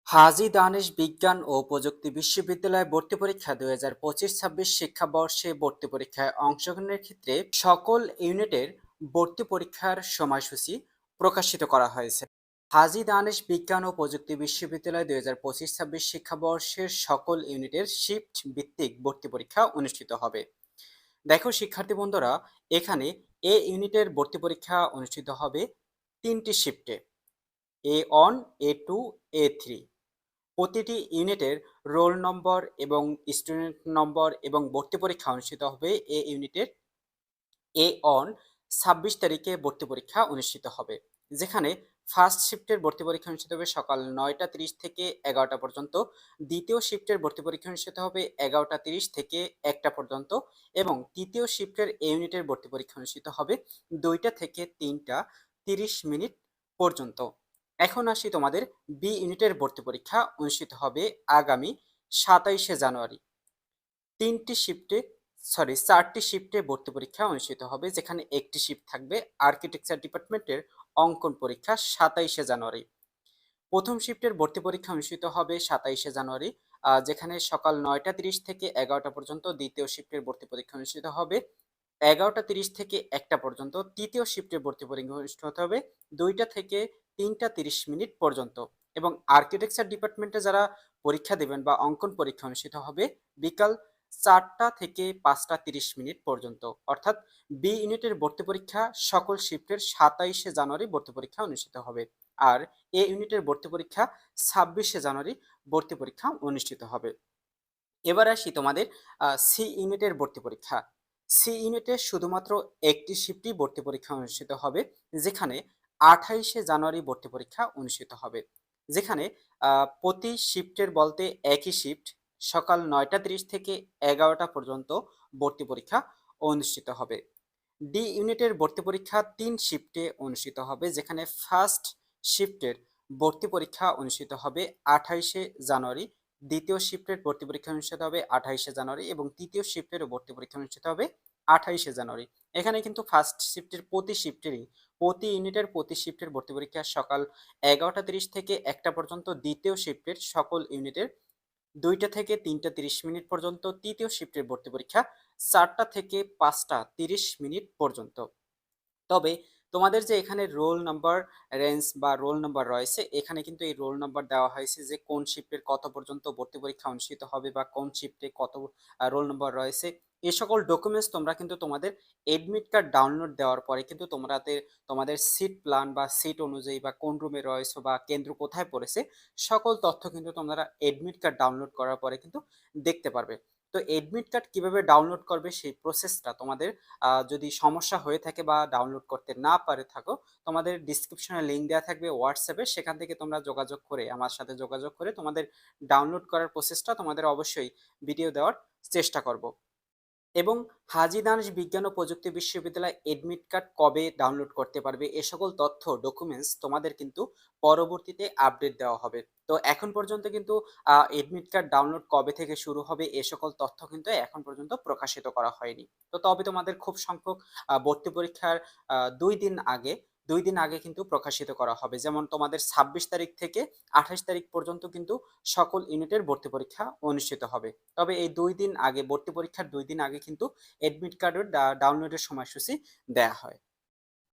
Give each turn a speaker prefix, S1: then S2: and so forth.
S1: হাজী দানেশ বিজ্ঞান ও প্রযুক্তি বিশ্ববিদ্যালয় ভর্তি পরীক্ষা 2025-26 শিক্ষাবর্ষে ভর্তি পরীক্ষায় অংশগ্রহণের ক্ষেত্রে সকল ইউনিটের ভর্তি পরীক্ষার সময়সূচি প্রকাশিত করা হয়েছে। হাজী দানেশ বিজ্ঞান ও প্রযুক্তি বিশ্ববিদ্যালয় 2025-26 শিক্ষাবর্ষের সকল ইউনিটের শিফট ভিত্তিক ভর্তি পরীক্ষা অনুষ্ঠিত হবে। দেখো শিক্ষার্থী বন্ধুরা, এখানে এ ইউনিটের ভর্তি পরীক্ষা অনুষ্ঠিত হবে তিনটি শিফটে: A1, A2, A3। প্রতিটি ইউনিটের রোল নম্বর এবং স্টুডেন্ট নম্বর এবং ভর্তি পরীক্ষা অনুষ্ঠিত হবে। এ ইউনিটের A1 26 তারিখে ভর্তি পরীক্ষা অনুষ্ঠিত হবে, যেখানে ফার্স্ট শিফটের ভর্তি পরীক্ষা অনুষ্ঠিত হবে সকাল 9টা 30 থেকে 11টা পর্যন্ত। দ্বিতীয় শিফটের ভর্তি পরীক্ষা অনুষ্ঠিত হবে 11টা 30 থেকে 1টা পর্যন্ত এবং তৃতীয় শিফটের এ ইউনিটের ভর্তি পরীক্ষা অনুষ্ঠিত হবে 2টা থেকে 3টা 30 মিনিট পর্যন্ত। এখন আসি তোমাদের বি ইউনিটের ভর্তি পরীক্ষা অনুষ্ঠিত হবে আগামী 27শে জানুয়ারি। চারটি শিফটে ভর্তি পরীক্ষা অনুষ্ঠিত হবে, যেখানে একটি শিফট থাকবে আর্কিটেকচার ডিপার্টমেন্টের অঙ্কন পরীক্ষা 27শে জানুয়ারি। প্রথম শিফটের ভর্তি পরীক্ষা অনুষ্ঠিত হবে 27শে জানুয়ারি, যেখানে সকাল 9টা 30 থেকে 11টা পর্যন্ত। দ্বিতীয় শিফটের ভর্তি পরীক্ষা অনুষ্ঠিত হবে 11টা 30 থেকে 1টা পর্যন্ত। তৃতীয় শিফটের ভর্তি পরীক্ষা অনুষ্ঠিত হতে হবে 2টা থেকে 3টা 30 মিনিট পর্যন্ত। এবং আর্কিটেকচার ডিপার্টমেন্টে যারা পরীক্ষা দেবেন বা অঙ্কন পরীক্ষা অনুষ্ঠিত হবে বিকাল 4টা থেকে 5টা 30 মিনিট পর্যন্ত। অর্থাৎ বি ইউনিটের ভর্তি পরীক্ষা সকল শিফটের 27শে জানুয়ারি ভর্তি পরীক্ষা অনুষ্ঠিত হবে, আর এ ইউনিটের ভর্তি পরীক্ষা 26শে জানুয়ারি ভর্তি পরীক্ষা অনুষ্ঠিত হবে। এবার আসি তোমাদের সি ইউনিটের ভর্তি পরীক্ষা। সি ইউনিটে শুধুমাত্র একটি শিফটই ভর্তি পরীক্ষা অনুষ্ঠিত হবে, যেখানে 28শে জানুয়ারি ভর্তি পরীক্ষা অনুষ্ঠিত হবে। যেখানে প্রতি শিফটের বলতে একই শিফট সকাল 9টা 30 থেকে 11টা পর্যন্ত ভর্তি পরীক্ষা অনুষ্ঠিত হবে। ডি ইউনিটের ভর্তি পরীক্ষা 3 শিফটে অনুষ্ঠিত হবে, যেখানে ফার্স্ট শিফটের ভর্তি পরীক্ষা অনুষ্ঠিত হবে 28শে জানুয়ারি। দ্বিতীয় শিফটের ভর্তি পরীক্ষা অনুষ্ঠিত হবে 28শে জানুয়ারি এবং তৃতীয় শিফটের ভর্তি পরীক্ষা অনুষ্ঠিত হবে 28শে জানুয়ারি। এখানে কিন্তু ফার্স্ট শিফটের প্রতি ইউনিটের প্রতি শিফটের ভর্তি পরীক্ষা সকাল 11টা 30 থেকে 1টা পর্যন্ত। দ্বিতীয় শিফটের সকল ইউনিটের 2টা থেকে 3টা 30 মিনিট পর্যন্ত। তৃতীয় শিফটের ভর্তি পরীক্ষা 4টা থেকে 5টা 30 মিনিট পর্যন্ত। তবে তোমাদের যে এখানে রোল নাম্বার রেঞ্জ বা রোল নাম্বার রয়েছে, এখানে কিন্তু এই রোল নাম্বার দেওয়া হয়েছে যে কোন শিফটের কত পর্যন্ত ভর্তি পরীক্ষা অনুষ্ঠিত হবে বা কোন শিফটে কত রোল নাম্বার রয়েছে। এই সকল ডকুমেন্টস তোমরা কিন্তু তোমাদের এডমিট কার্ড ডাউনলোড দেওয়ার পরে কিন্তু তোমাদের সিট প্ল্যান বা সিট অনুযায়ী বা কোন রুমে রয়েছে বা কেন্দ্র কোথায় পড়েছে সকল তথ্য কিন্তু তোমরা এডমিট কার্ড ডাউনলোড করার পরে কিন্তু দেখতে পারবে। তো এডমিট কার্ড কিভাবে ডাউনলোড করবে সেই প্রসেসটা তোমাদের যদি সমস্যা হয়ে থাকে বা ডাউনলোড করতে না পারে থাকো, তোমাদের ডিসক্রিপশনে লিঙ্ক দেওয়া থাকবে হোয়াটসঅ্যাপে, সেখান থেকে তোমরা যোগাযোগ করে আমার সাথে যোগাযোগ করে তোমাদের ডাউনলোড করার প্রসেসটা তোমাদের অবশ্যই ভিডিও দেওয়ার চেষ্টা করব। এবং হাজী দানেশ বিজ্ঞান ও প্রযুক্তি বিশ্ববিদ্যালয় এডমিট কার্ড কবে ডাউনলোড করতে পারবে এ সকল তথ্য ডকুমেন্টস তোমাদের কিন্তু পরবর্তীতে আপডেট দেওয়া হবে। তো এখন পর্যন্ত কিন্তু এডমিট কার্ড ডাউনলোড কবে থেকে শুরু হবে এ সকল তথ্য কিন্তু এখন পর্যন্ত প্রকাশিত করা হয়নি। তো তবে তোমাদের খুব সংখ্যক ভর্তি পরীক্ষার 2 দিন আগে কিন্তু প্রকাশিত করা হবে। যেমন তোমাদের 26 তারিখ থেকে 28 তারিখ পর্যন্ত কিন্তু সকল ইউনিটের ভর্তি পরীক্ষা অনুষ্ঠিত হবে। তবে এই 2 দিন আগে ভর্তি পরীক্ষার 2 দিন আগে কিন্তু এডমিট কার্ডের ডাউনলোডের সময়সূচি দেয়া হয়।